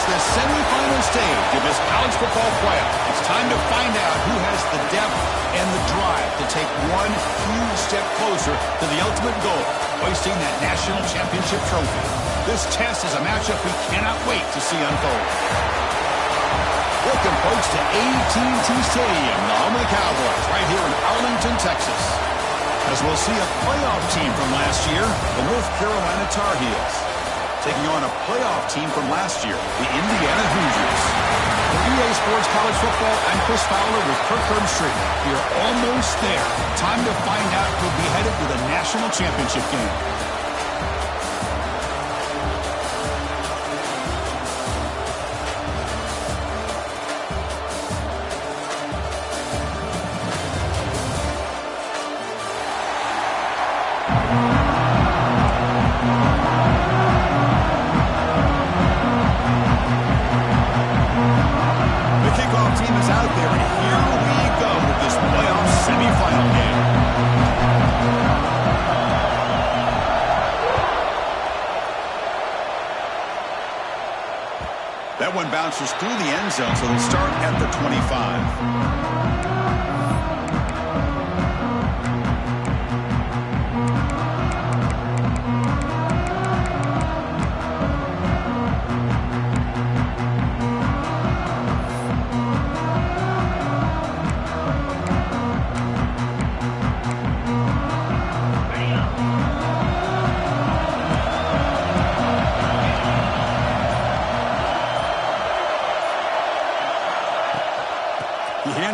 The semifinal stage of this college football playoff. It's time to find out who has the depth and the drive to take one huge step closer to the ultimate goal, hoisting that national championship trophy. This test is a matchup we cannot wait to see unfold. Welcome, folks, to AT&T Stadium, the home of the Cowboys, right here in Arlington, Texas. As we'll see a playoff team from last year, the North Carolina Tar Heels, taking on a playoff team from last year, the Indiana Hoosiers. For EA Sports College Football, I'm Chris Fowler with Kirk Herbstreit. We're almost there. Time to find out who'll be headed to the national championship game. That one bounces through the end zone, so they'll start at the 25.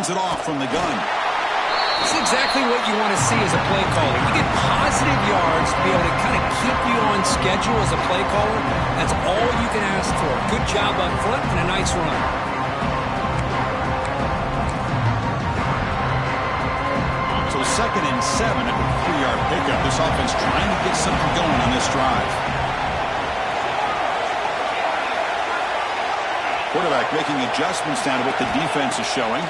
It off from the gun. It's exactly what you want to see as a play caller. You get positive yards to be able to kind of keep you on schedule as a play caller. That's all you can ask for. Good job up front and a nice run. So 2nd and 7 at the 3-yard pickup. This offense trying to get something going on this drive. Quarterback making adjustments down to what the defense is showing.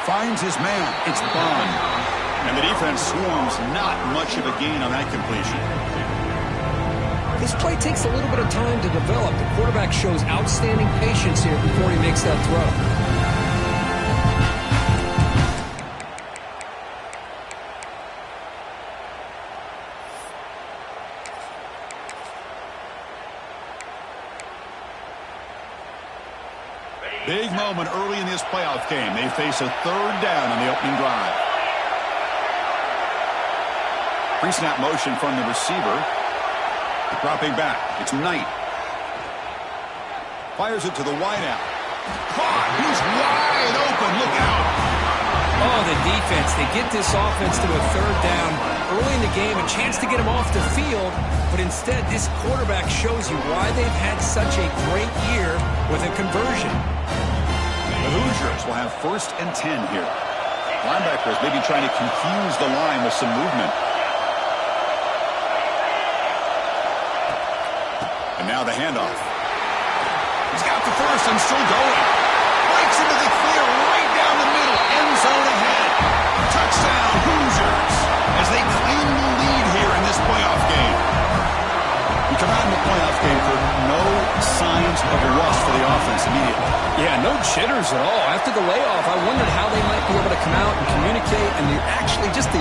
Finds his man. It's Bond. And the defense swarms. Not much of a gain on that completion. This play takes a little bit of time to develop. The quarterback shows outstanding patience here before he makes that throw. Big moment early in this playoff game. They face a 3rd down on the opening drive. Pre-snap motion from the receiver. Dropping back. It's Knight. Fires it to the wideout. Caught. He's wide open. Look out. Oh, the defense. They get this offense to a 3rd down early in the game. A chance to get him off the field. But instead, this quarterback shows you why they've had such a great year with a conversion. The Hoosiers will have 1st and 10 here. Linebackers maybe trying to confuse the line with some movement. And now the handoff. He's got the first and still going. Breaks into the clear right down the middle. End zone ahead. Touchdown Hoosiers as they claim the lead here in this playoff game. We come out in the playoff game for no signs of rust for the offense immediately. Yeah, no jitters at all. After the layoff, I wondered how they might be able to come out and communicate and actually just the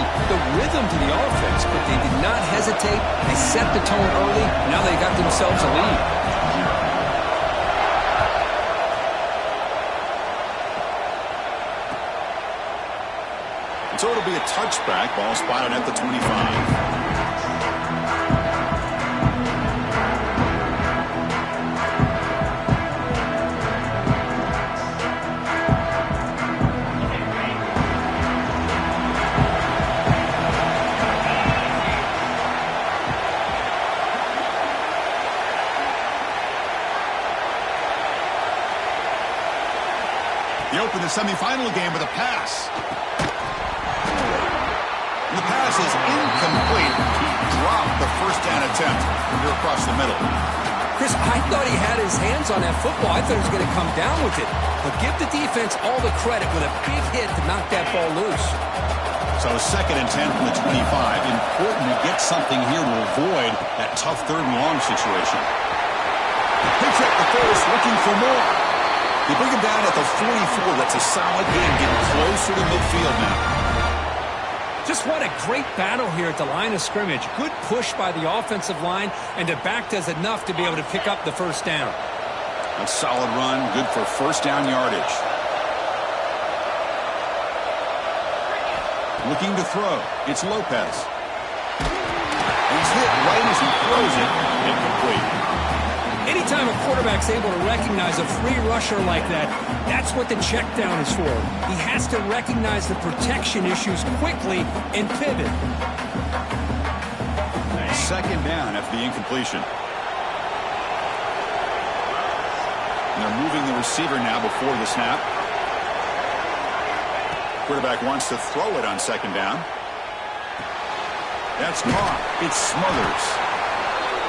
rhythm to the offense. But they did not hesitate. They set the tone early. Now they got themselves a lead. So it'll be a touchback. Ball spotted at the 25. open the semifinal game with a pass. The pass is incomplete. He dropped the first down attempt here across the middle. Chris, I thought he had his hands on that football. I thought he was going to come down with it. But give the defense all the credit with a big hit to knock that ball loose. So 2nd and 10 from the 25. Important to get something here to avoid that tough 3rd and long situation. Pitch at the first, looking for more. They bring him down at the 44. That's a solid gain, getting closer to midfield now. Just what a great battle here at the line of scrimmage. Good push by the offensive line, and the back does enough to be able to pick up the first down. A solid run, good for first down yardage. Looking to throw. It's Lopez. He's hit right as he throws it. Incomplete. Anytime a quarterback's able to recognize a free rusher like that, that's what the check down is for. He has to recognize the protection issues quickly and pivot. 2nd down after the incompletion. And they're moving the receiver now before the snap. Quarterback wants to throw it on 2nd down. That's caught. It's Smothers.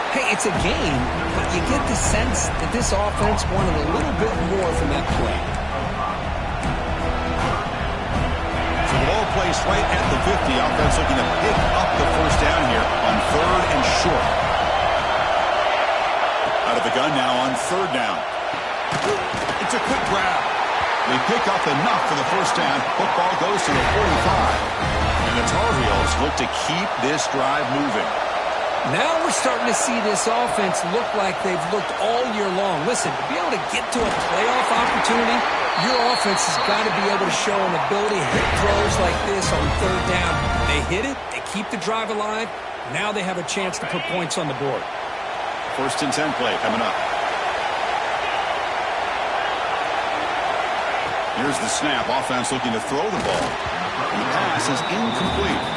Hey, it's a game, but you get the sense that this offense wanted a little bit more from that play. So the ball placed right at the 50. Offense looking to pick up the first down here on 3rd and short. Out of the gun now on 3rd down. It's a quick grab. They pick up enough for the first down. Football goes to the 45. And the Tar Heels look to keep this drive moving. Now we're starting to see this offense look like they've looked all year long. Listen, to be able to get to a playoff opportunity, your offense has got to be able to show an ability to hit throws like this on 3rd down. They hit it, they keep the drive alive. Now they have a chance to put points on the board. 1st and 10 play coming up. Here's the snap. Offense looking to throw the ball. And the pass is incomplete.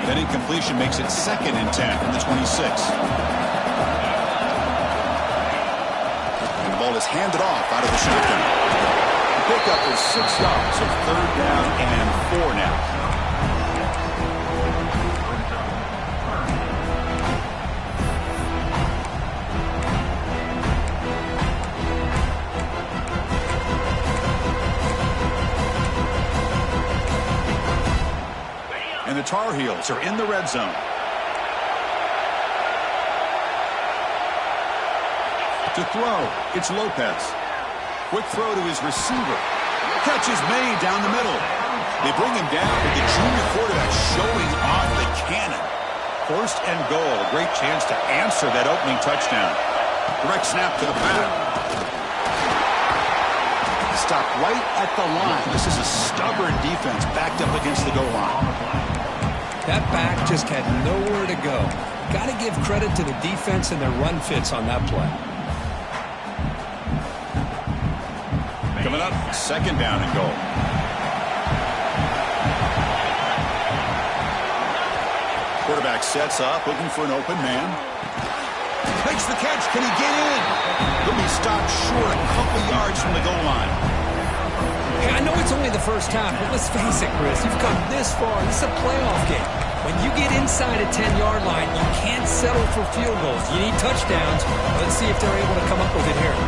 That incompletion makes it 2nd and 10 from the 26. And the ball is handed off out of the shotgun. The pickup is 6 yards, so 3rd down and 4 now. And the Tar Heels are in the red zone. To throw, it's Lopez. Quick throw to his receiver. Catch is made down the middle. They bring him down with the junior quarterback showing off the cannon. 1st and goal. A great chance to answer that opening touchdown. Direct snap to the back. Stop right at the line. This is a stubborn defense backed up against the goal line. That back just had nowhere to go. Got to give credit to the defense and their run fits on that play. Coming up, 2nd down and goal. Quarterback sets up, looking for an open man. Makes the catch. Can he get in? He'll be stopped short a couple yards from the goal line. Hey, I know it's only the first half, but let's face it, Chris. You've come this far. This is a playoff game. When you get inside a 10-yard line, you can't settle for field goals. You need touchdowns. Let's see if they're able to come up with it here.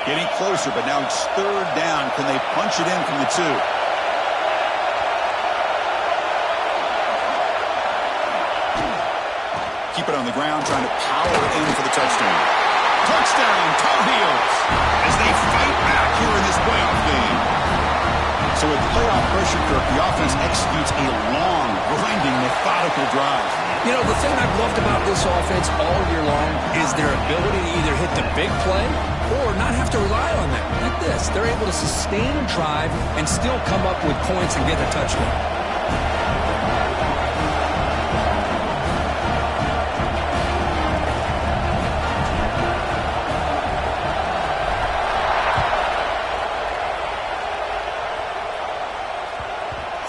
Getting closer, but now it's 3rd down. Can they punch it in from the 2? Keep it on the ground, trying to power in for the touchdown. Touchdown, Tar Heels, as they fight back here in this playoff game. So with playoff pressure, Kirk, the offense executes a long, grinding, methodical drive. You know, the thing I've loved about this offense all year long is their ability to either hit the big play or not have to rely on that. Like this, they're able to sustain a drive and still come up with points and get a touchdown.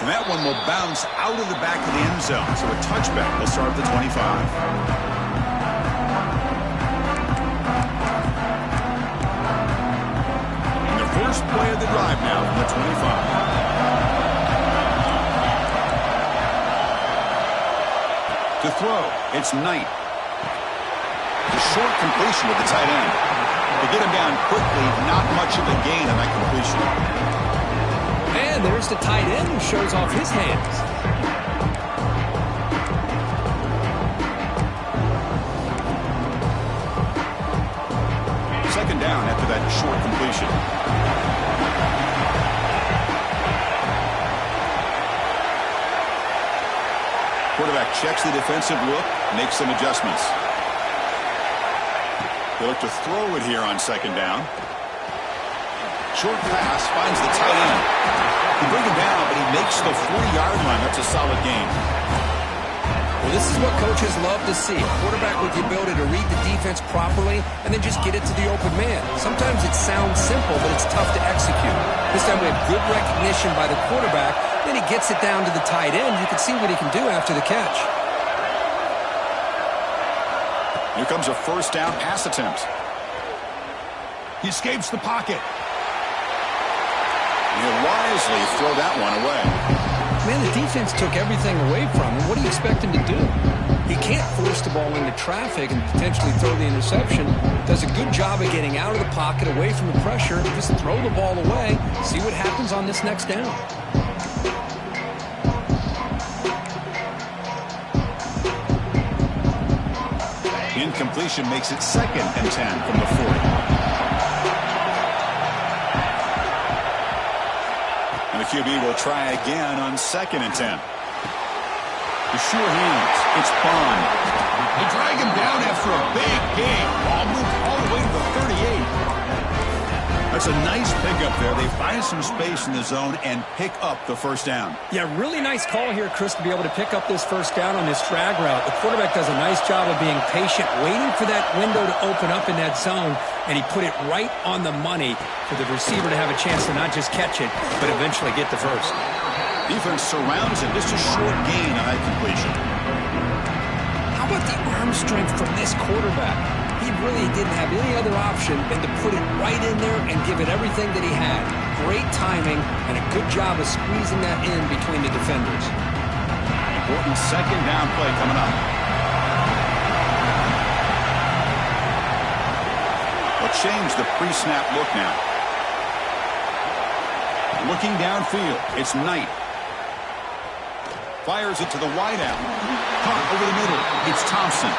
And that one will bounce out of the back of the end zone. So a touchback will start at the 25. First play of the drive now from the 25. To throw, it's Knight. The short completion with the tight end. To get him down quickly, not much of a gain on that completion. And there's the tight end who shows off his hands. Second down after that short completion. Quarterback checks the defensive look, makes some adjustments. They look to throw it here on second down. Short pass finds the tight end. He brings him down, but he makes the 40-yard line. That's a solid gain. Well, this is what coaches love to see. A quarterback with the ability to read the defense properly and then just get it to the open man. Sometimes it sounds simple, but it's tough to execute. This time we have good recognition by the quarterback. Then he gets it down to the tight end. You can see what he can do after the catch. Here comes a first down pass attempt. He escapes the pocket. He'll wisely throw that one away. Man, the defense took everything away from him. What do you expect him to do? He can't force the ball into traffic and potentially throw the interception. Does a good job of getting out of the pocket, away from the pressure. Just throw the ball away. See what happens on this next down. Incompletion makes it 2nd and 10 from the 40. And the QB will try again on 2nd and 10. The sure hands. It's Bond. They drag him down after a big gain. Ball moved all the way to the 38. That's a nice pickup there. They find some space in the zone and pick up the first down. Yeah, really nice call here, Chris, to be able to pick up this first down on this drag route. The quarterback does a nice job of being patient, waiting for that window to open up in that zone, and he put it right on the money for the receiver to have a chance to not just catch it, but eventually get the first. Defense surrounds him. Just a short gain on that completion. How about the arm strength from this quarterback? He really didn't have any other option than to put it right in there and give it everything that he had. Great timing and a good job of squeezing that in between the defenders. Important second down play coming up. They'll change the pre-snap look now. Looking downfield, it's Knight. Fires it to the wideout. Caught over the middle, it's Thompson.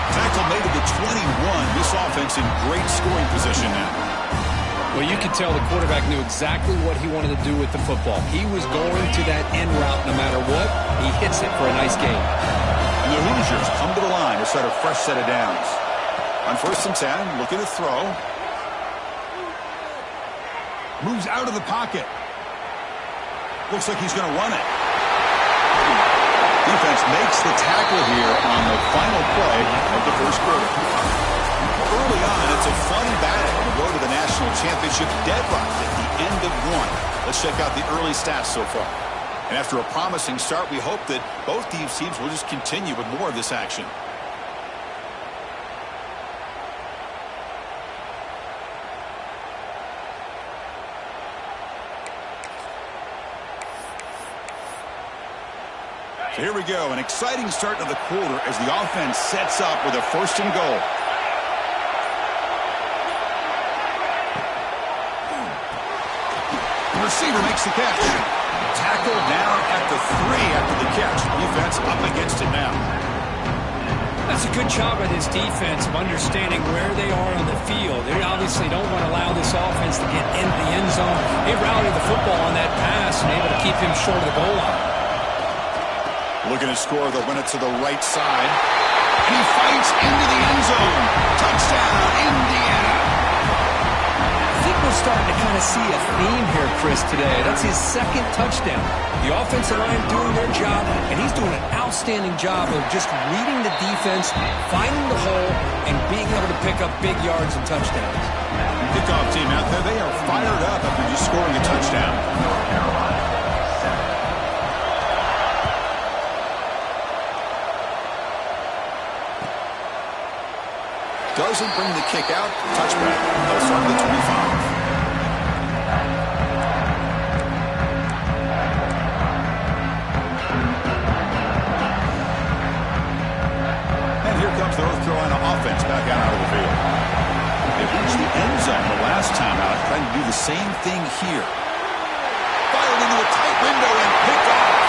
Tackle made at the 21. This offense in great scoring position now. Well, you could tell the quarterback knew exactly what he wanted to do with the football. He was going to that end route no matter what. He hits it for a nice gain. And the Hoosiers come to the line to start a fresh set of downs. On 1st and 10, looking to throw. Moves out of the pocket. Looks like he's going to run it. Defense makes the tackle here on the final play of the first quarter. Early on, it's a fun battle on the road to the national championship, deadlocked at the end of one. Let's check out the early stats so far. And after a promising start, we hope that both these teams will just continue with more of this action. Here we go, an exciting start to the quarter as the offense sets up with a 1st and goal. The receiver makes the catch. Tackled down at the 3 after the catch. Defense up against it now. That's a good job by this defense of understanding where they are on the field. They obviously don't want to allow this offense to get into the end zone. They rallied the football on that pass and able to keep him short of the goal line. Looking to score, they'll run it to the right side. And he fights into the end zone. Touchdown, Indiana. I think we're starting to kind of see a theme here, Chris, today. That's his 2nd touchdown. The offensive line doing their job, and he's doing an outstanding job of just reading the defense, finding the hole, and being able to pick up big yards and touchdowns. The kickoff team out there, they are fired up after just scoring a touchdown. Doesn't bring the kick out. Touchback. They'll start at the 25. same thing here. Fired into a tight window and picked off.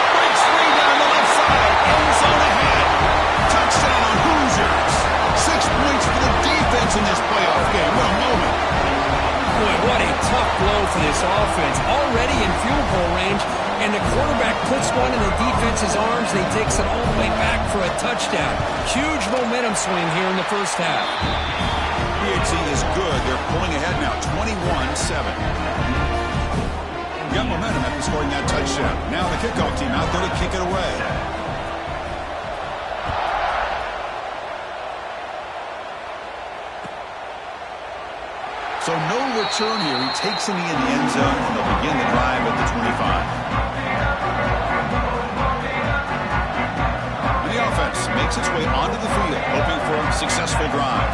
Breaks free down the left side. End zone ahead. Touchdown, Hoosiers. 6 points for the defense in this playoff game. What a moment. Boy, what a tough blow for this offense. Already in field goal range, and the quarterback puts one in the defense's arms, and he takes it all the way back for a touchdown. Huge momentum swing here in the first half. PHC is good. They're pulling ahead now, 21-7. Got momentum after scoring that touchdown. Now the kickoff team out there to kick it away. So no return here. He takes it in the end zone, and they'll begin the drive at the 25. And the offense makes its way onto the field, hoping for a successful drive.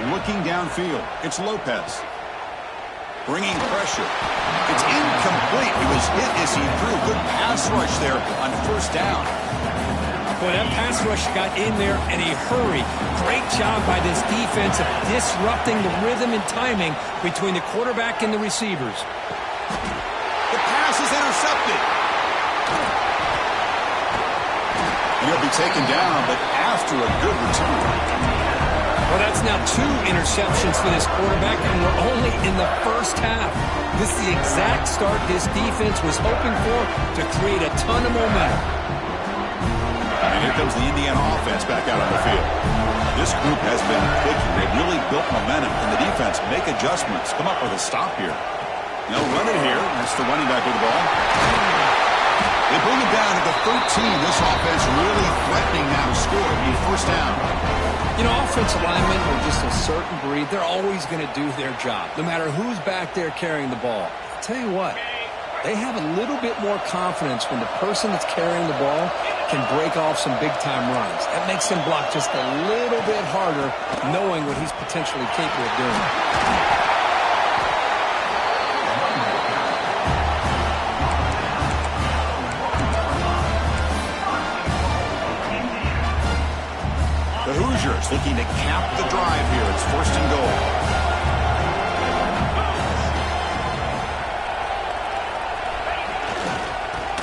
Looking downfield, it's Lopez. Bringing pressure. It's incomplete. He was hit as he threw. Good pass rush there on first down. Boy, that pass rush got in there in a hurry. Great job by this defense of disrupting the rhythm and timing between the quarterback and the receivers. The pass is intercepted. He'll be taken down, but after a good return. Well, that's now 2 interceptions for this quarterback, and we're only in the first half. This is the exact start this defense was hoping for to create a ton of momentum. And here comes the Indiana offense back out on the field. This group has been clicking. They've really built momentum, and the defense make adjustments. Come up with a stop here. They'll run it here. That's the running back with the ball. They bring it down at the 13. This offense really threatening now to score. Be first down. You know, offensive linemen are just a certain breed. They're always going to do their job, no matter who's back there carrying the ball. I'll tell you what, they have a little bit more confidence when the person that's carrying the ball can break off some big-time runs. That makes him block just a little bit harder, knowing what he's potentially capable of doing. The Hoosiers looking to cap the drive here. It's first and goal.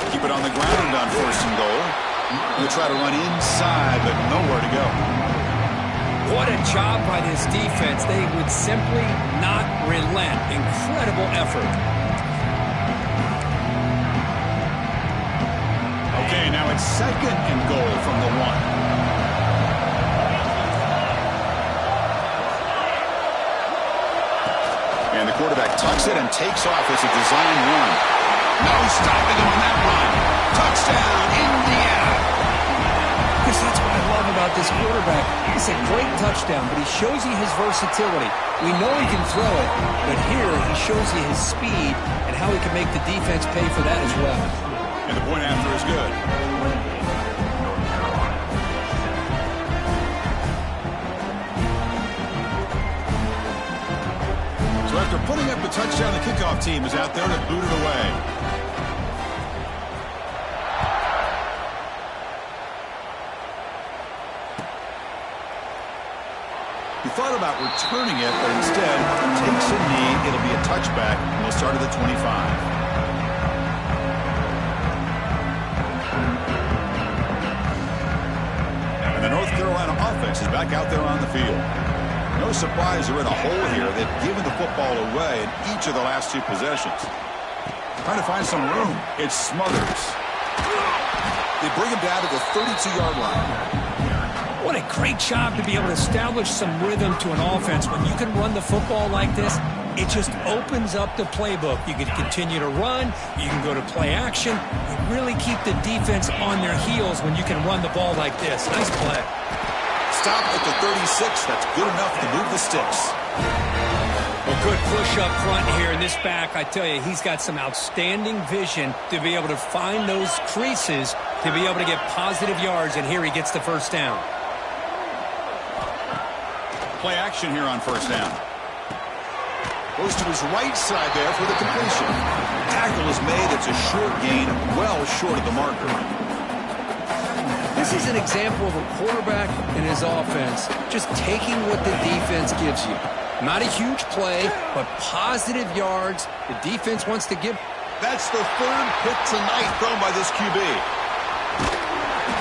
Keep it on the ground on first and goal. They'll try to run inside, but nowhere to go. What a job by this defense. They would simply not relent. Incredible effort. Okay, now it's second and goal from the 1. And the quarterback tucks it and takes off as a design run. No stopping him on that run. Touchdown, Indiana. Because that's what I love about this quarterback. It's a great touchdown, but he shows you his versatility. We know he can throw it, but here he shows you his speed and how he can make the defense pay for that as well. And the point after is good. So after putting up the touchdown, the kickoff team is out there to boot it away. He thought about returning it, but instead takes a knee. It'll be a touchback, and we'll start at the 25. And the North Carolina offense is back out there on the field. No surprise they're in a hole here. They've given the football away in each of the last 2 possessions. Trying to find some room. It's Smothers. They bring him down to the 32-yard line. What a great job to be able to establish some rhythm to an offense. When you can run the football like this, it just opens up the playbook. You can continue to run. You can go to play action. You really keep the defense on their heels when you can run the ball like this. Nice play. Stop at the 36. That's good enough to move the sticks. A good push up front here in this back. I tell you, he's got some outstanding vision to be able to find those creases, to be able to get positive yards, and here he gets the first down. Play action here on first down. Goes to his right side there for the completion. Tackle is made. It's a short gain, well short of the marker. This is an example of a quarterback and his offense just taking what the defense gives you. Not a huge play, but positive yards. The defense wants to give. That's the third pick tonight thrown by this QB.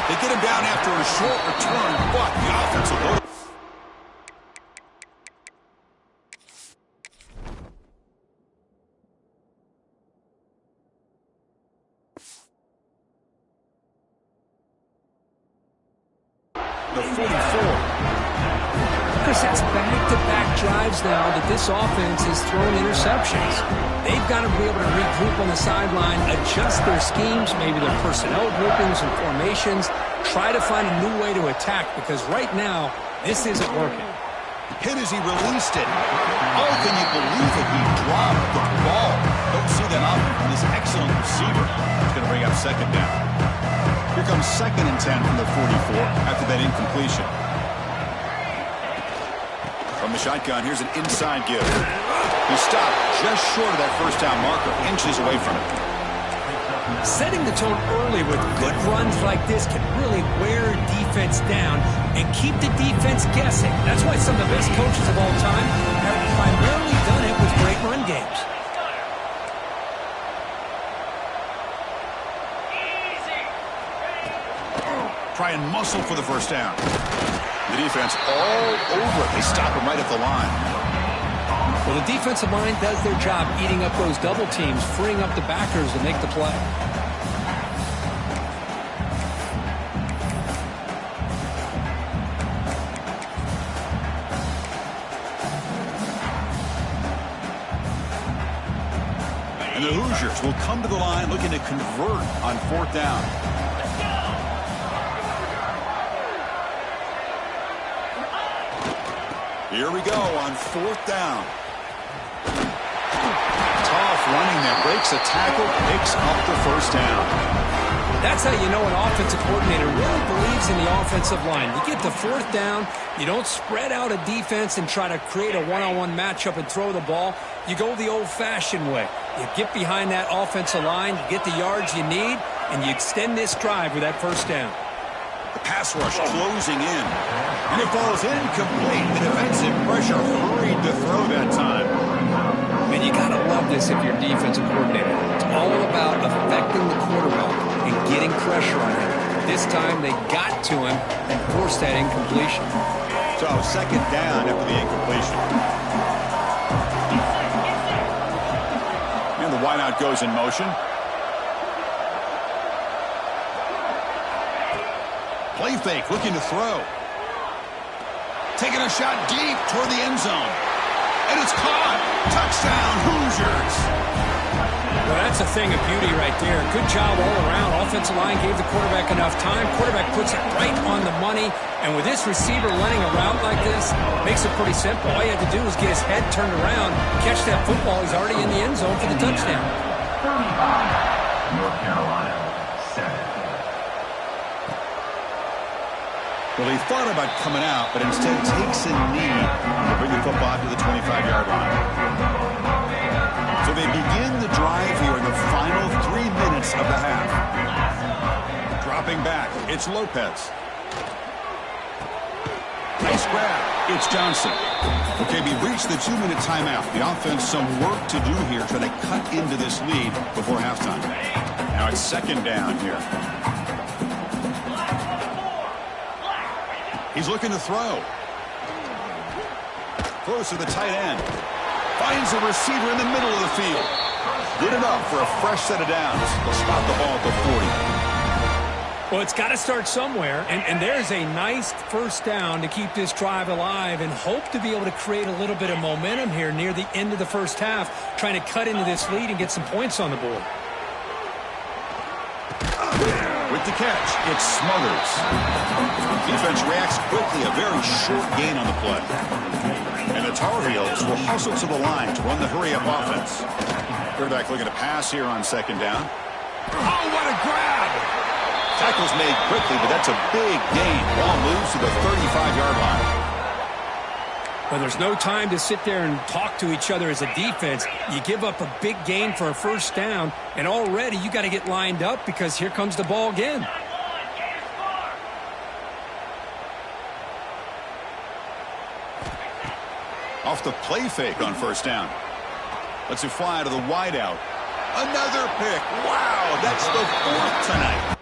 They get him down after a short return, but the offensive load. The 44. Chris, that's back-to-back drives now that this offense has thrown interceptions. They've got to be able to regroup on the sideline, adjust their schemes, maybe their personnel groupings and formations, try to find a new way to attack, because right now, this isn't working. Hit as he released it. Oh, can you believe it? He dropped the ball. Don't see that often from this excellent receiver. He's going to bring up second down. Here comes 2nd and 10 from the 44 after that incompletion. From the shotgun, here's an inside give. He stopped just short of that first down marker, inches away from it. Setting the tone early with good runs like this can really wear defense down and keep the defense guessing. That's why some of the best coaches of all time have primarily done it with great run games. Try and muscle for the first down. The defense all over it. They stop him right at the line. Well, the defensive line does their job eating up those double teams, freeing up the backers to make the play. And the Hoosiers will come to the line looking to convert on 4th down. Here we go on 4th down. Tough running there. Breaks a tackle, picks up the first down. That's how you know an offensive coordinator really believes in the offensive line. You get to 4th down, you don't spread out a defense and try to create a one-on-one matchup and throw the ball. You go the old-fashioned way. You get behind that offensive line, you get the yards you need, and you extend this drive with that first down. The pass rush closing in. And it falls incomplete. The defensive pressure hurried to throw that time. Man, you got to love this if you're a defensive coordinator. It's all about affecting the quarterback and getting pressure on him. This time they got to him and forced that incompletion. So 2nd down after the incompletion. And the wideout goes in motion. Play fake, looking to throw. Taking a shot deep toward the end zone. And it's caught. Touchdown, Hoosiers. Well, that's a thing of beauty right there. Good job all around. Offensive line gave the quarterback enough time. Quarterback puts it right on the money. And with this receiver running a route like this, makes it pretty simple. All you had to do was get his head turned around, catch that football. He's already in the end zone for the touchdown. 35, North Carolina, 7. Well, he thought about coming out, but instead takes a knee to bring the football to the 25-yard line. So they begin the drive here in the final 3 minutes of the half. Dropping back, it's Lopez. Nice grab. It's Johnson. Okay, we reached the 2-minute timeout. The offense some work to do here, trying to cut into this lead before halftime. Now it's 2nd down here. He's looking to throw. Throws to the tight end. Finds a receiver in the middle of the field. Good enough for a fresh set of downs. They'll spot the ball at the 40. Well, it's got to start somewhere, and there's a nice first down to keep this drive alive and hope to be able to create a little bit of momentum here near the end of the first half, trying to cut into this lead and get some points on the board. With the catch, it's Smothers. Defense reacts quickly, a very short gain on the play. And the Tar Heels will hustle to the line to run the hurry-up offense. Quarterback looking to pass here on 2nd down. Oh, what a grab! Tackle's made quickly, but that's a big gain. Ball moves to the 35-yard line. Well, there's no time to sit there and talk to each other as a defense. You give up a big gain for a first down, and already you got to get lined up because here comes the ball again. off the play fake on first down. Lets it fly to the wideout. Another pick. Wow, that's the 4th tonight.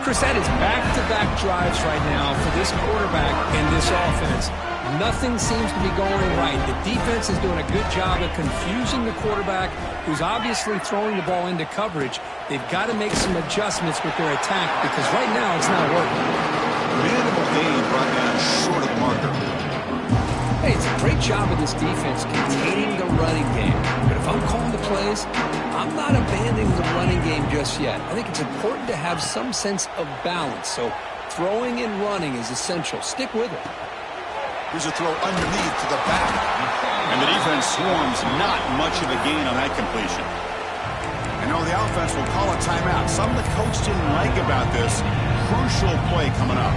Chris, that is back-to-back drives right now for this quarterback and this offense. Nothing seems to be going right. The defense is doing a good job of confusing the quarterback, who's obviously throwing the ball into coverage. They've got to make some adjustments with their attack because right now it's not working. Minimal gain brought down short of the marker. Hey, it's a great job of this defense containing the running game. But if I'm calling the plays, I'm not abandoning the running game just yet. I think it's important to have some sense of balance. So throwing and running is essential. Stick with it. Here's a throw underneath to the back. And the defense swarms, not much of a gain on that completion. And now the offense will call a timeout. Something the coach didn't like about this. Crucial play coming up.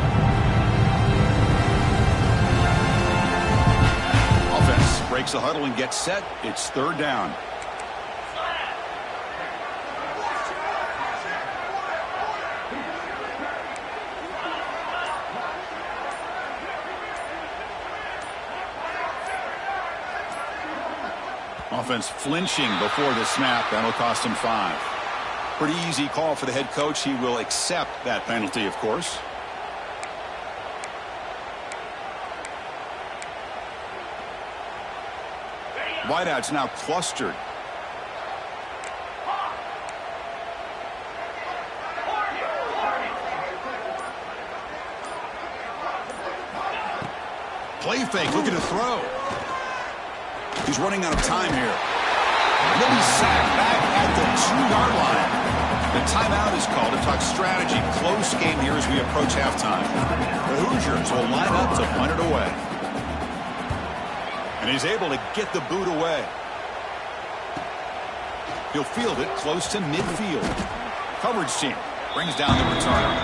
Offense breaks the huddle and gets set. It's 3rd down. Offense flinching before the snap. That'll cost him 5. Pretty easy call for the head coach. He will accept that penalty, of course. Wideout's now clustered. Play fake, looking to throw. He's running out of time here. He'll be sacked back at the 2-yard line. The timeout is called to talk strategy. Close game here as we approach halftime. The Hoosiers will line up to punt it away. And he's able to get the boot away. He'll field it close to midfield. Coverage team brings down the return.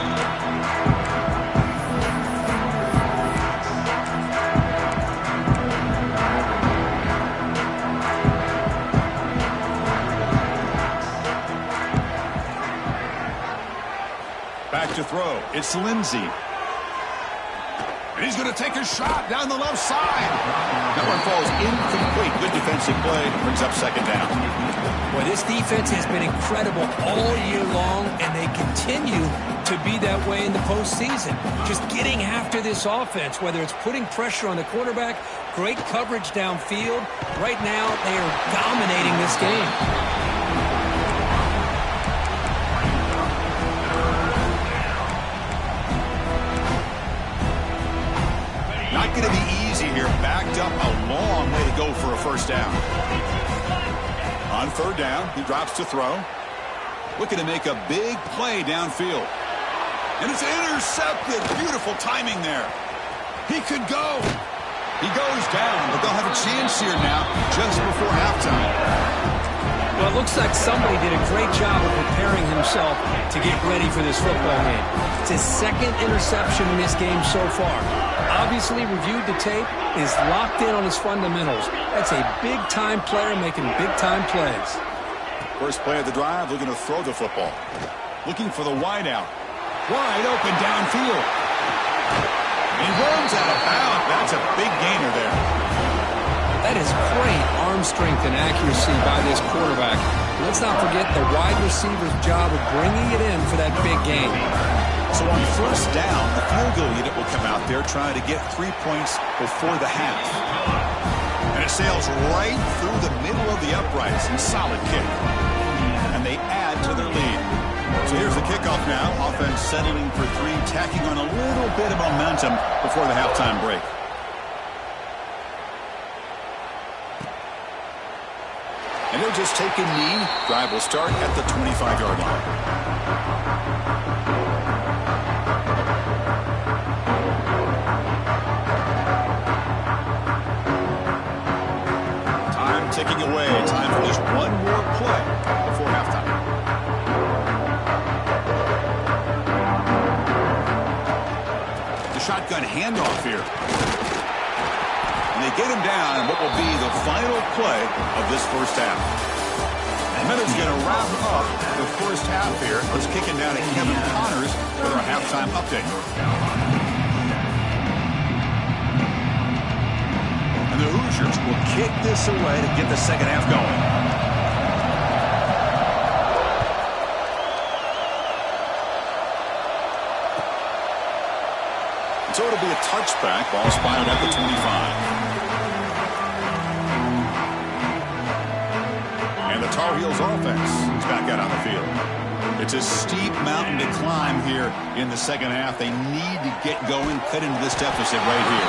Back to throw. It's Lindsey. And he's going to take a shot down the left side. That one falls incomplete. Good defensive play. Brings up 2nd down. Boy, this defense has been incredible all year long, and they continue to be that way in the postseason. Just getting after this offense, whether it's putting pressure on the quarterback, great coverage downfield. Right now, they are dominating this game. Not going to be easy here. Backed up a long way to go for a 1st down. On 3rd down, he drops to throw. Looking to make a big play downfield. And it's intercepted. Beautiful timing there. He could go. He goes down, but they'll have a chance here now just before halftime. Well, it looks like somebody did a great job of preparing himself to get ready for this football game. It's his 2nd interception in this game so far. Obviously reviewed the tape, is locked in on his fundamentals. That's a big-time player making big-time plays. First play of the drive, looking to throw the football. Looking for the wideout. Wide open downfield. He runs out of bounds. That's a big gainer there. That is great arm strength and accuracy by this quarterback. Let's not forget the wide receiver's job of bringing it in for that big gain. So on 1st down, the field goal unit will come out there trying to get 3 points before the half. And it sails right through the middle of the uprights. And solid kick. And they add to their lead. So here's the kickoff now. Offense settling for 3, tacking on a little bit of momentum before the halftime break. And they'll just take a knee. Drive will start at the 25-yard line. Time ticking away. Time for just one more play before halftime. The shotgun handoff here. And they get him down in what will be the final play of this 1st half. And that is going to wrap up the first half here. Let's kick it down to Kevin Connors with our halftime update. And the Hoosiers will kick this away to get the second half going. So it'll be a touchback. Ball spotted at the 25. And the Tar Heels offense is back out on the field. It's a steep mountain to climb here in the second half. They need to get going, cut into this deficit right here.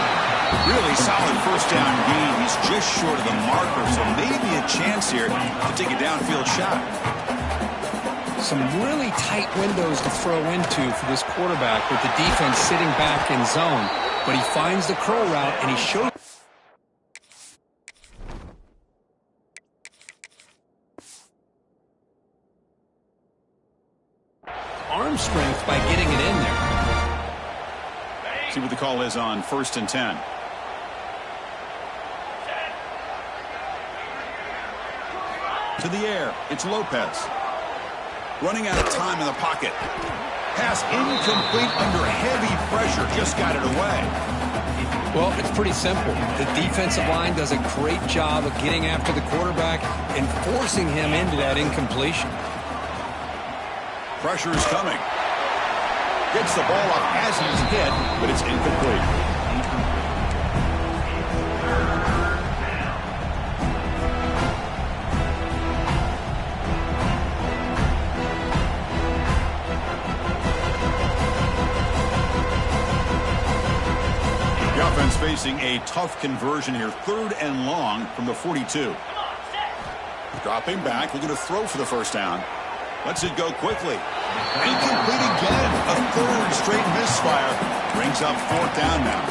Really solid first down gain. He's just short of the marker, so maybe a chance here to take a downfield shot. Some really tight windows to throw into for this quarterback with the defense sitting back in zone. But he finds the curl route, and he shows arm strength by getting it in there. See what the call is on 1st and 10. To the air, it's Lopez. Running out of time in the pocket. Pass incomplete under heavy pressure. Just got it away. Well, it's pretty simple. The defensive line does a great job of getting after the quarterback and forcing him into that incompletion. Pressure is coming. Gets the ball up as he's hit, but it's incomplete. Facing a tough conversion here. 3rd and long from the 42. Dropping back, looking to throw for the first down. Lets it go quickly. Incomplete again. A 3rd straight misfire. Brings up 4th down now.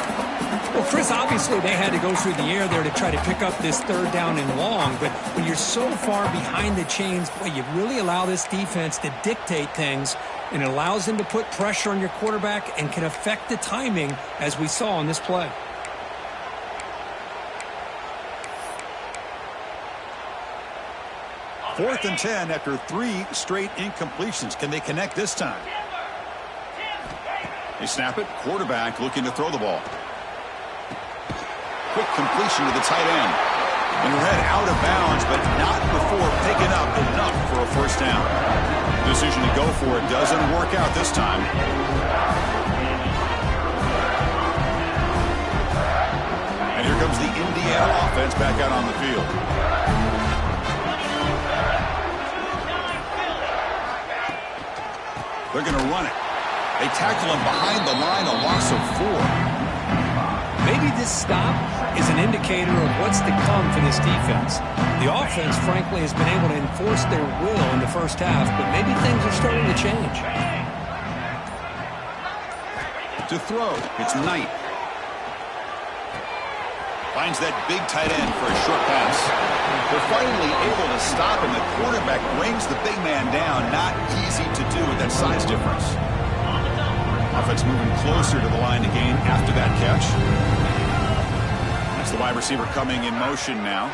Well, Chris, obviously they had to go through the air there to try to pick up this 3rd down and long, but when you're so far behind the chains, boy, you really allow this defense to dictate things, and it allows them to put pressure on your quarterback and can affect the timing, as we saw on this play. 4th and 10 after 3 straight incompletions. Can they connect this time? They snap it. Quarterback looking to throw the ball. Quick completion to the tight end. And read out of bounds, but not before picking up enough for a first down. Decision to go for it doesn't work out this time. And here comes the Indiana offense back out on the field. They're going to run it. They tackle him behind the line, a loss of 4. Maybe this stop is an indicator of what's to come for this defense. The offense, frankly, has been able to enforce their will in the first half, but maybe things are starting to change. To throw, it's Knight. Finds that big tight end for a short pass. They're finally able to stop him. The quarterback brings the big man down. Not easy to do with that size difference. Offense moving closer to the line to gain after that catch. That's the wide receiver coming in motion now.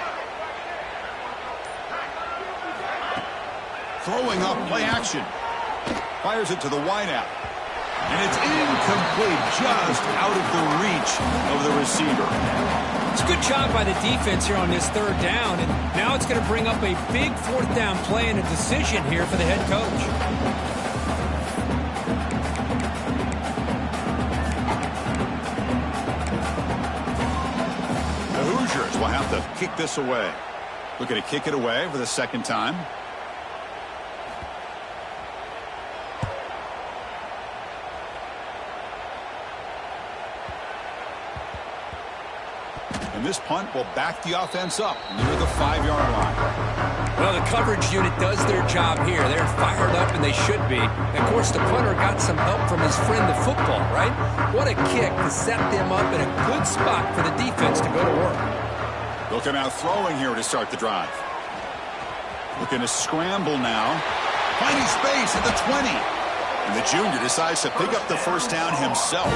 Throwing up play action. Fires it to the wideout. And it's incomplete, just out of the reach of the receiver. It's a good job by the defense here on this 3rd down, and now it's going to bring up a big 4th down play and a decision here for the head coach. The Hoosiers will have to kick this away. Looking to kick it away for the 2nd time. And this punt will back the offense up near the 5-yard line. Well, the coverage unit does their job here. They're fired up, and they should be. And of course, the punter got some help from his friend, the football, right? What a kick to set them up in a good spot for the defense to go to work. They'll come out throwing here to start the drive. Looking to scramble now. Finding space at the 20. And the junior decides to pick up the first down himself.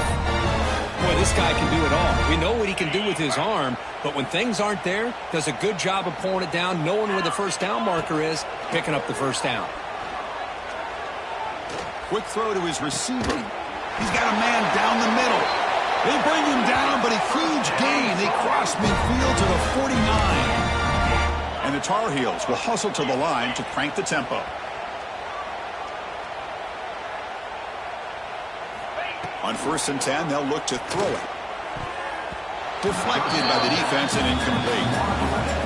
Boy, this guy can do it all. We know what he can do with his arm, but when things aren't there, does a good job of pulling it down, knowing where the first down marker is, picking up the first down. Quick throw to his receiver. He's got a man down the middle. They bring him down, but a huge gain. They cross midfield to the 49. And the Tar Heels will hustle to the line to crank the tempo. On 1st and 10, they'll look to throw it. Deflected by the defense and incomplete.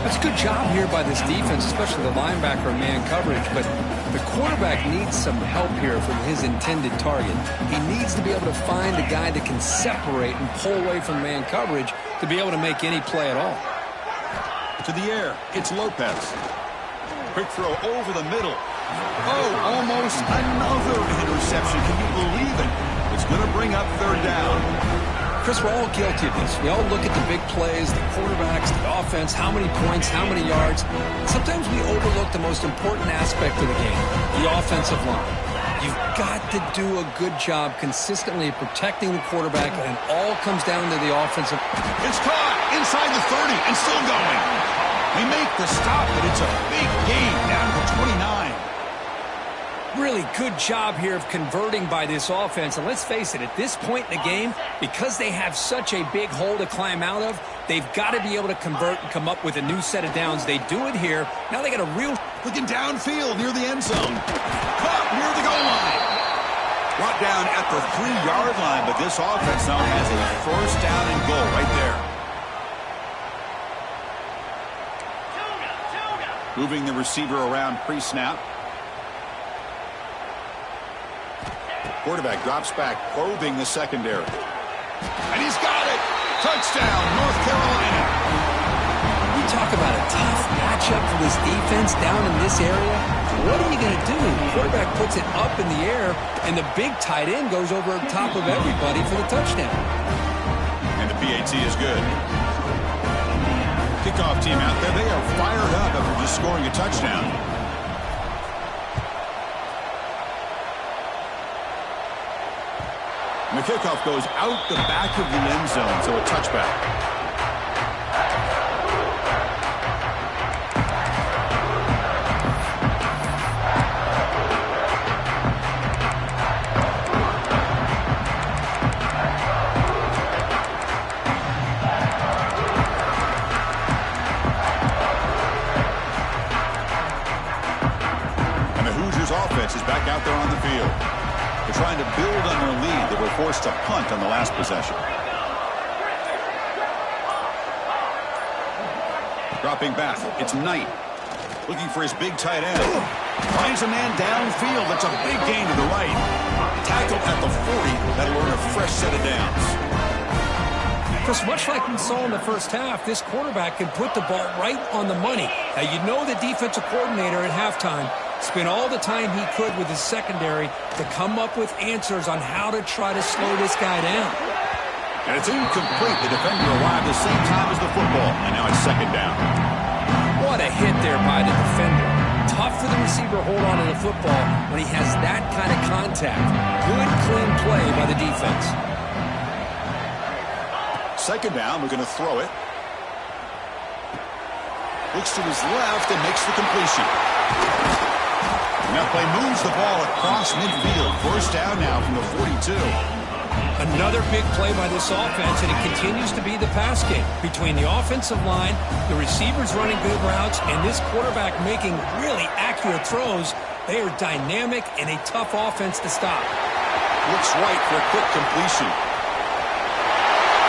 That's a good job here by this defense, especially the linebacker man coverage, but the quarterback needs some help here from his intended target. He needs to be able to find a guy that can separate and pull away from man coverage to be able to make any play at all. To the air, it's Lopez. Quick throw over the middle. Oh, almost another interception. Can you believe it? It's going to bring up 3rd down. Chris, we're all guilty of this. We all look at the big plays, the quarterbacks, the offense, how many points, how many yards. Sometimes we overlook the most important aspect of the game, the offensive line. You've got to do a good job consistently protecting the quarterback, and it all comes down to the offensive. It's caught inside the 30 and still going. They make the stop, but it's a big gain down to 29. Really good job here of converting by this offense. And let's face it, at this point in the game, because they have such a big hole to climb out of, they've got to be able to convert and come up with a new set of downs. They do it here. Now they got a real... Looking downfield near the end zone. Caught near the goal line. Brought down at the 3-yard line, but this offense now has a 1st down and goal right there. Moving the receiver around pre-snap. Quarterback drops back, probing the secondary. And he's got it! Touchdown, North Carolina! We talk about a tough matchup for this defense down in this area. What are you going to do? The quarterback puts it up in the air, and the big tight end goes over the top of everybody for the touchdown. And the PAT is good. Kickoff team out there, they are fired up after just scoring a touchdown. And the kickoff goes out the back of the end zone, so a touchback. And the Hoosiers offense is back out there on the field. They're trying to build on their lead. They were forced to punt on the last possession. Dropping back, it's Knight. Looking for his big tight end. Finds a man downfield. That's a big gain to the right. Tackle at the 40. That'll earn a fresh set of downs. Chris, much like we saw in the first half, this quarterback can put the ball right on the money. Now, you know the defensive coordinator at halftime spent all the time he could with his secondary to come up with answers on how to try to slow this guy down. And it's incomplete. The defender arrived the same time as the football, and now it's 2nd down. What a hit there by the defender. Tough for the receiver to hold on to the football when he has that kind of contact. Good, clean play by the defense. 2nd down, we're going to throw it. Looks to his left and makes the completion. And that play moves the ball across midfield. 1st down now from the 42. Another big play by this offense, and it continues to be the pass game. Between the offensive line, the receivers running good routes, and this quarterback making really accurate throws, they are dynamic and a tough offense to stop. Looks right for a quick completion.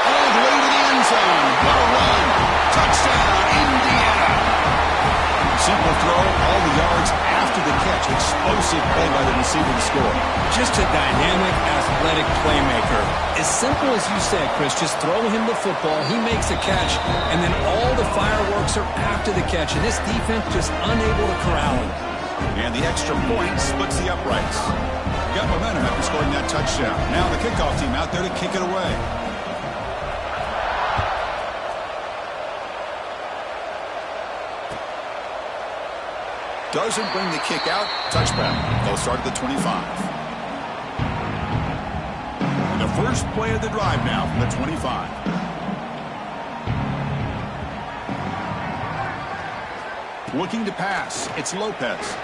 All the way to the end zone. What a run. Touchdown, Indiana. Simple throw, all the yards after the catch. Explosive play by the receiver to score. Just a dynamic, athletic playmaker. As simple as you said, Chris, just throw him the football, he makes a catch, and then all the fireworks are after the catch. And this defense just unable to corral him. And the extra point splits the uprights. Got momentum after scoring that touchdown. Now the kickoff team out there to kick it away. Doesn't bring the kick out. Touchback. They'll start at the 25. And the first play of the drive now from the 25. Looking to pass. It's Lopez.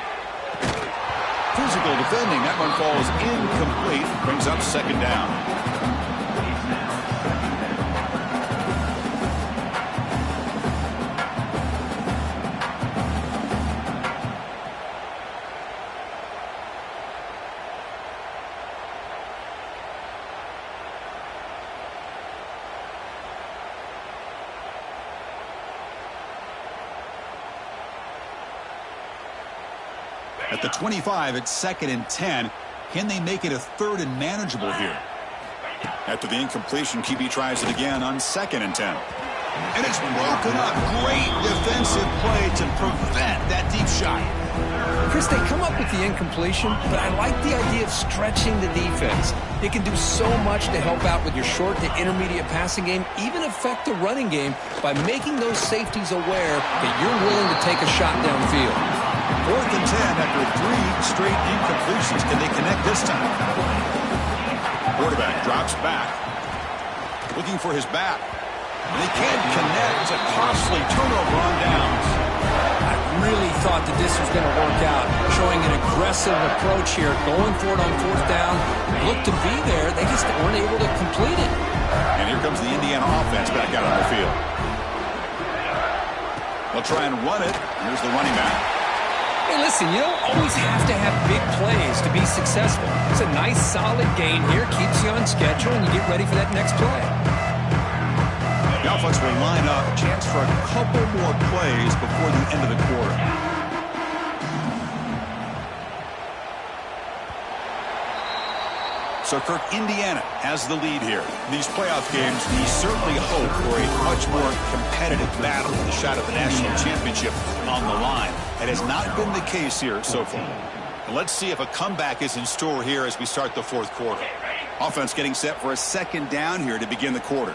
Physical defending. That one falls incomplete. Brings up second down. At the 25, it's 2nd and 10. Can they make it a 3rd and manageable here? After the incompletion, QB tries it again on 2nd and 10. And it's broken up. Great defensive play to prevent that deep shot. Chris, they come up with the incompletion, but I like the idea of stretching the defense. It can do so much to help out with your short to intermediate passing game, even affect the running game by making those safeties aware that you're willing to take a shot downfield. 4th and 10 after 3 straight incompletions. Can they connect this time? Quarterback drops back. Looking for his back. And they can't connect. It's a costly turnover on downs. I really thought that this was going to work out. Showing an aggressive approach here. Going for it on 4th down. Looked to be there. They just weren't able to complete it. And here comes the Indiana offense back out on the field. They'll try and run it. Here's the running back. Hey, listen, you don't always have to have big plays to be successful. It's a nice, solid gain here. Keeps you on schedule, and you get ready for that next play. The offense will line up. Chance for a couple more plays before the end of the quarter. So, Kirk, Indiana has the lead here. These playoff games, we certainly hope for a much more competitive battle with a shot at the national championship on the line. It has not been the case here so far. And let's see if a comeback is in store here as we start the 4th quarter. Offense getting set for a 2nd down here to begin the quarter.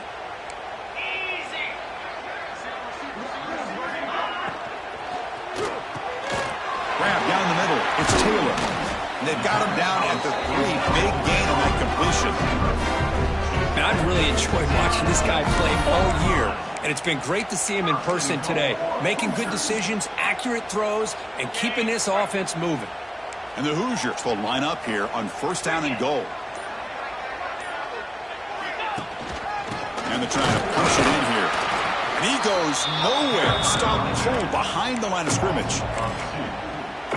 Grab down the middle. It's Taylor. And they've got him down at the 3. Big gain on that completion. And I've really enjoyed watching this guy play all year. And it's been great to see him in person today. Making good decisions, accurate throws, and keeping this offense moving. And the Hoosiers will line up here on 1st down and goal. And they're trying to push it in here. And he goes nowhere. Stopped cold behind the line of scrimmage.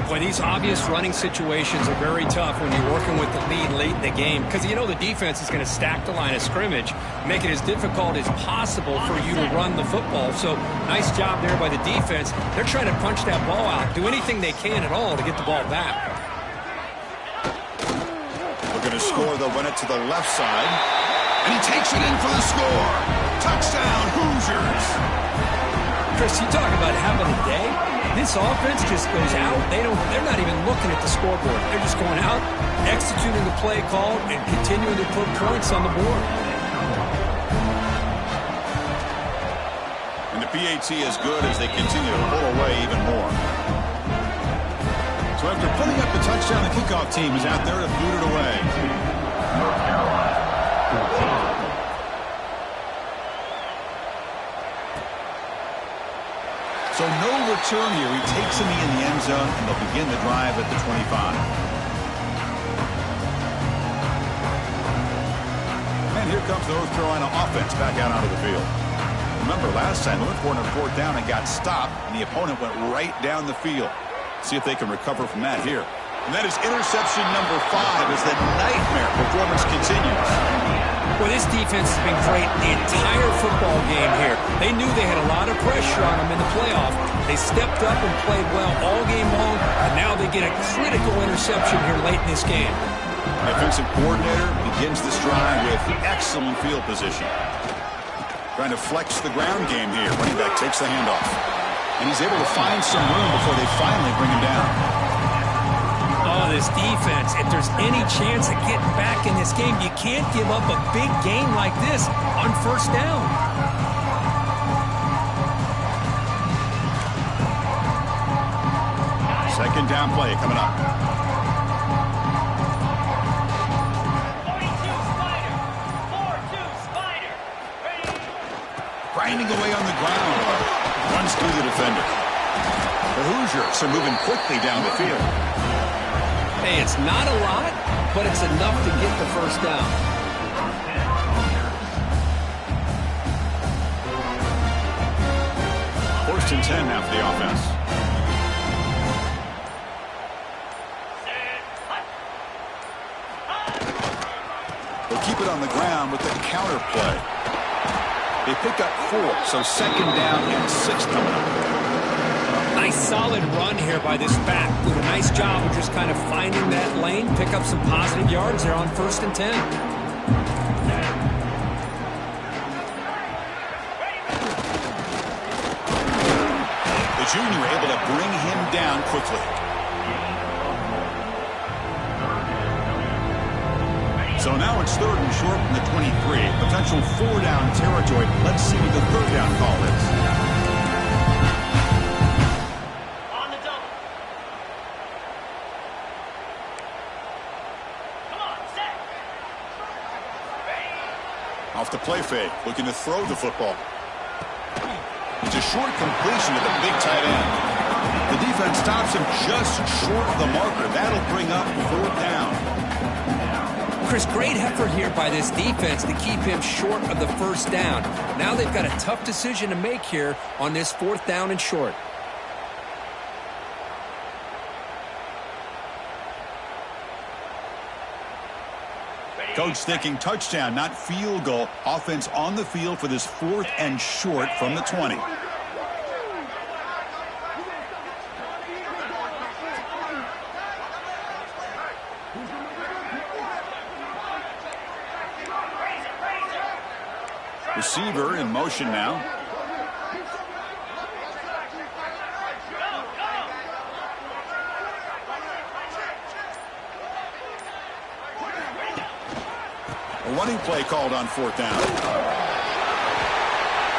Boy, these obvious running situations are very tough when you're working with the lead late in the game because you know the defense is going to stack the line of scrimmage, make it as difficult as possible for you to run the football. So nice job there by the defense. They're trying to punch that ball out, do anything they can at all to get the ball back. Looking to score, they'll run it to the left side. And he takes it in for the score. Touchdown, Hoosiers. Chris, you talk about having a day. This offense just goes out. They're not even looking at the scoreboard. They're just going out, executing the play call, and continuing to put points on the board. And the PAT is good as they continue to pull away even more. So after putting up the touchdown, the kickoff team is out there to boot it away. North Carolina 14. So no return here. He takes him in the end zone, and they'll begin the drive at the 25. And here comes the North Carolina offense back out onto the field. Remember, last time they went for it on 4th down and got stopped, and the opponent went right down the field. See if they can recover from that here. And that is interception number 5 as the nightmare performance continues. Well, this defense has been great the entire football game here. They knew they had a lot of pressure on them in the playoff. They stepped up and played well all game long, and now they get a critical interception here late in this game. The defensive coordinator begins this drive with excellent field position. Trying to flex the ground game here. Running back takes the handoff. And he's able to find some room before they finally bring him down. Oh, this defense, if there's any chance of getting back in this game, you can't give up a big game like this on 1st down. Second down play coming up. defender. The Hoosiers are moving quickly down the field. Hey, it's not a lot, but it's enough to get the first down. First and 10 now for the offense. They'll keep it on the ground with the counter play. They pick up 4, so second down and 6 coming up. Nice solid run here by this back. Did a nice job of just kind of finding that lane, pick up some positive yards there on first and 10. The junior able to bring him down quickly. So now it's third and short from the 23. Potential 4-down territory. Let's see what the third down call is. On the double. Come on, set. Off the play fake, looking to throw the football. It's a short completion to the big tight end. The defense stops him just short of the marker. That'll bring up 4th down. Chris, great effort here by this defense to keep him short of the first down. Now they've got a tough decision to make here on this 4th down and short. Coach thinking touchdown, not field goal. Offense on the field for this 4th and short from the 20. Receiver in motion now. A running play called on 4th down.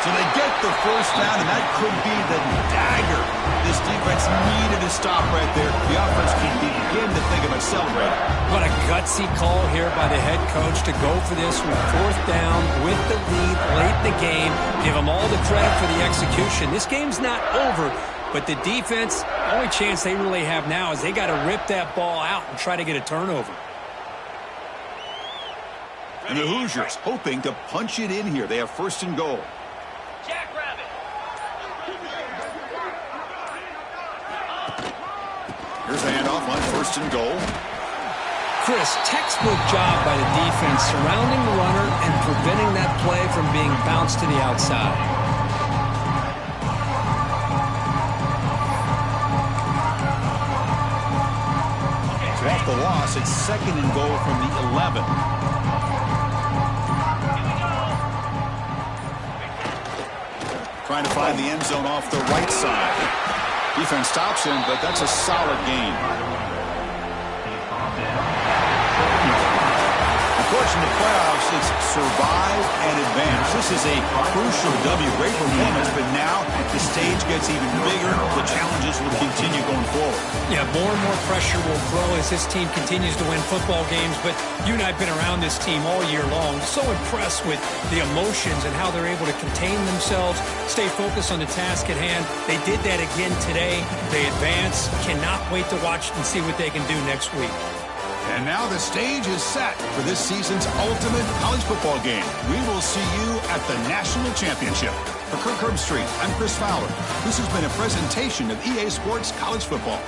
So they get the first down, and that could be the dagger this defense needed to stop right there. The offense can begin to think about celebrating. What a gutsy call here by the head coach to go for this with 4th down with the lead late in the game. Give them all the credit for the execution. This game's not over, but the defense, only chance they really have now is they got to rip that ball out and try to get a turnover. And the Hoosiers hoping to punch it in here. They have first and goal. Jackrabbit. Here's a handoff on first and goal. Chris, textbook job by the defense surrounding the runner and preventing that play from being bounced to the outside. So off the loss, it's second and goal from the 11. Trying to find the end zone off the right side. Defense stops him, but that's a solid gain. Of course, in the playoffs, it's survive and advance. This is a crucial W. Great performance, but now the stage gets even bigger. The challenges will continue going forward. Yeah, more and more pressure will grow as this team continues to win football games, but you and I have been around this team all year long. So impressed with the emotions and how they're able to contain themselves, stay focused on the task at hand. They did that again today. They advance. Cannot wait to watch and see what they can do next week. And now the stage is set for this season's ultimate college football game. We will see you at the National Championship. For Kirk Herbstreit, I'm Chris Fowler. This has been a presentation of EA Sports College Football.